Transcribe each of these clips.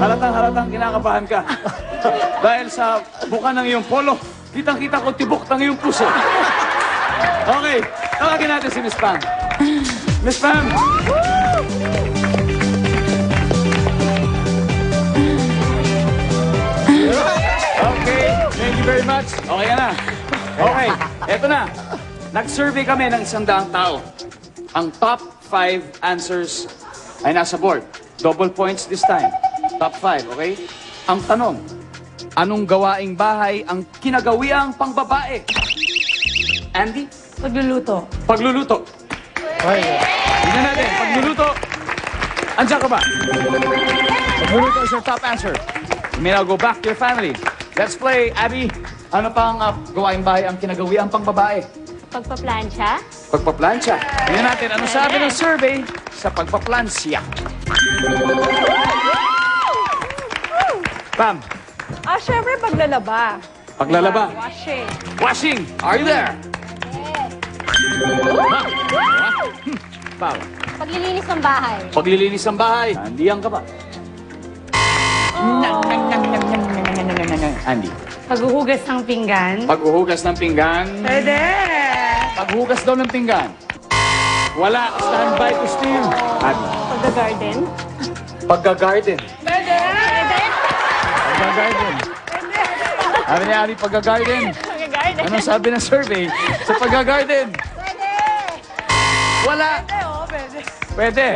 Halatang kinakabahan ka. Dahil sa buka ng iyong polo, kitang-kita ko tibok ng iyong puso. Okay, tawagin natin si Miss Pam. Miss Pam! Okay, thank you very much. Okay ka na. Okay, eto na. Nag-survey kami ng 100 tao. Ang top 5 answers ay nasa board. Double points this time. Top 5, okay? Ang tanong, anong gawaing bahay ang kinagawiang pangbabae? Andy? Pagluluto. Pagluluto. Tingnan natin, pagluluto. Andiyan ka ba? Pagluluto is your top answer. You may now go back to your family. Let's play, Abby. Ano pang gawaing bahay ang kinagawiang pangbabae? Pagpaplansya? Pagpaplansya. Tingnan natin, ano sabi ng survey sa pagpaplansya? Pam, Syempre paglalaba. paglalaba. Washing. Washing, are you there? Pam, Paglilinis ng bahay. paglilinis ng bahay. Andiyan ka ba? Andy. Paghuhugas ng pinggan. Paghuhugas ng pinggan. Pwede. Paghugas daw ng pinggan. Wala. Standby to steal. Andy. Pagga-garden. Pagga-garden. Pwede. Pagga-garden. Sabi ni Abby, pagga-garden. Pagga-garden. Anong sabi ng survey sa pagga-garden? Pwede! Wala. Pwede. Pwede.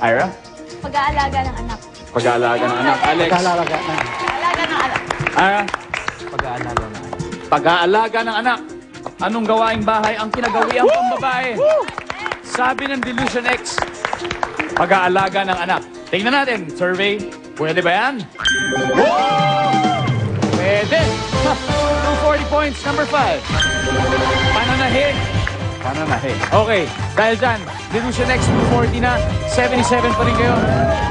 Ira? Pag-aalaga ng anak. Pag-aalaga ng anak. Alex? Pag-aalaga ng anak. Ira? Pag-aalaga ng anak. Anong gawaing bahay ang kinagawi ang pambabae? Sabi ng Delusion X, pag-aalaga ng anak. Tingnan natin, survey. Pwede ba yan? Pwede. 240 points, number 5. Pananahi. Pananahi. Okay, dahil dyan, Delusion X 240 na, 77 pa rin kayo.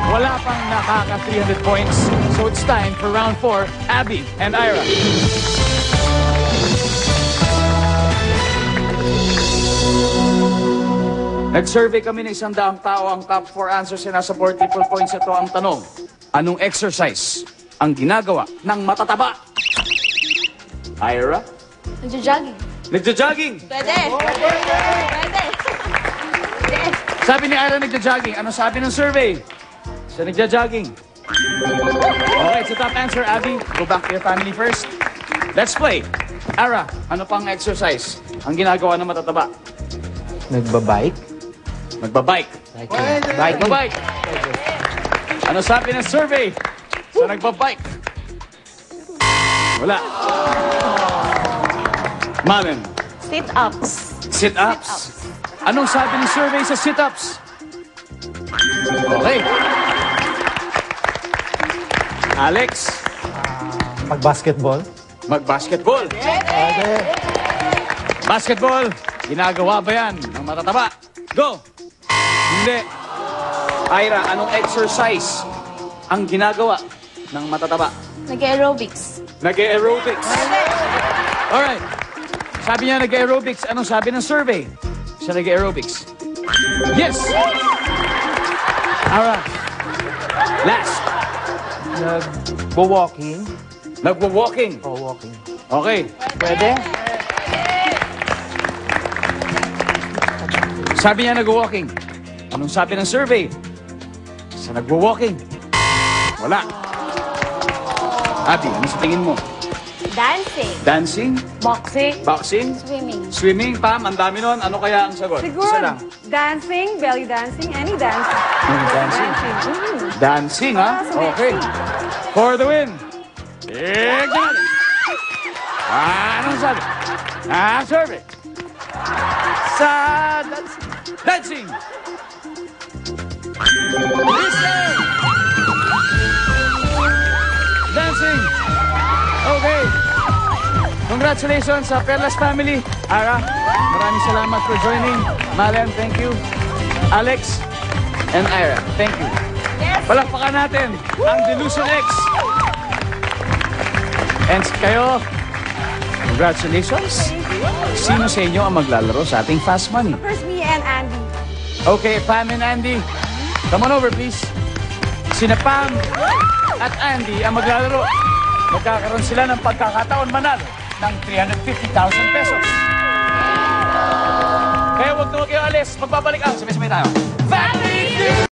Wala pang nakaka 300 points. So it's time for round 4, Abby and Ira. Nag-survey kami ng 100 tao. Ang top 4 answers ay nasa board. Triple points. Ito ang tanong. Anong exercise ang ginagawa ng matataba? Ira? Nagja-jogging. Nagja-jogging. Pwede! Pwede! Sabi ni Ira nagja-jogging. Ano sabi ng survey? Siya nagja-jogging. Okay, it's a top answer, Abby. Go back to your family first. Let's play. Ira, ano pang exercise ang ginagawa ng matataba? Nagbabike? Magbabike. Bike. Magbabike. Ano sabi ng survey sa nagbabike? Wala. Mamen. Sit-ups. Sit-ups. Anong sabi ng survey sa sit-ups? Okay. Alex. Mag-basketball? Mag-basketball. Basketball. Ginagawa ba yan ng matataba? Go! Hindi. Ira, anong exercise ang ginagawa ng matataba? Nag-aerobics. Nag-aerobics. Alright. Sabi niya nag-aerobics. Anong sabi ng survey sa nag-aerobics? Yes! Alright. Last. Nagbo-walking? Nagwo-walking. Walking. Okay. Pwede? Sabi niya nagwo-walking. Anong sabi ng survey sa nagwo-walking? Wala. Abby, ano sa tingin mo? Dancing. Dancing? Boxing. Boxing? Swimming. Swimming? Pam, ang dami nun. Ano kaya ang sagot? Siguro, Isa lang. dancing, belly dancing, any dancing. Dancing. Dancing. Dancing, ha? Okay. For the win. Tignan. Anong sabi? Survey. Sa dancing. Listen. Dancing. Okay. Congratulations sa Perlas family. Ara, maraming salamat for joining. Malen, thank you. Alex and Ira, thank you. Yes! Palakpakan natin ang Delusion X. And kayo, congratulations. Sino sa inyo ang maglalaro sa ating Fast Money? First, me and Andy. Okay, Pam and Andy, come on over, please. sina Pam at Andy ang maglalaro. Magkakaroon sila ng pagkakataon manalo ng 350,000 pesos. Kaya huwag na huwag kayo alis. Magbabalik ang sabay-sabay tayo. Family Feud!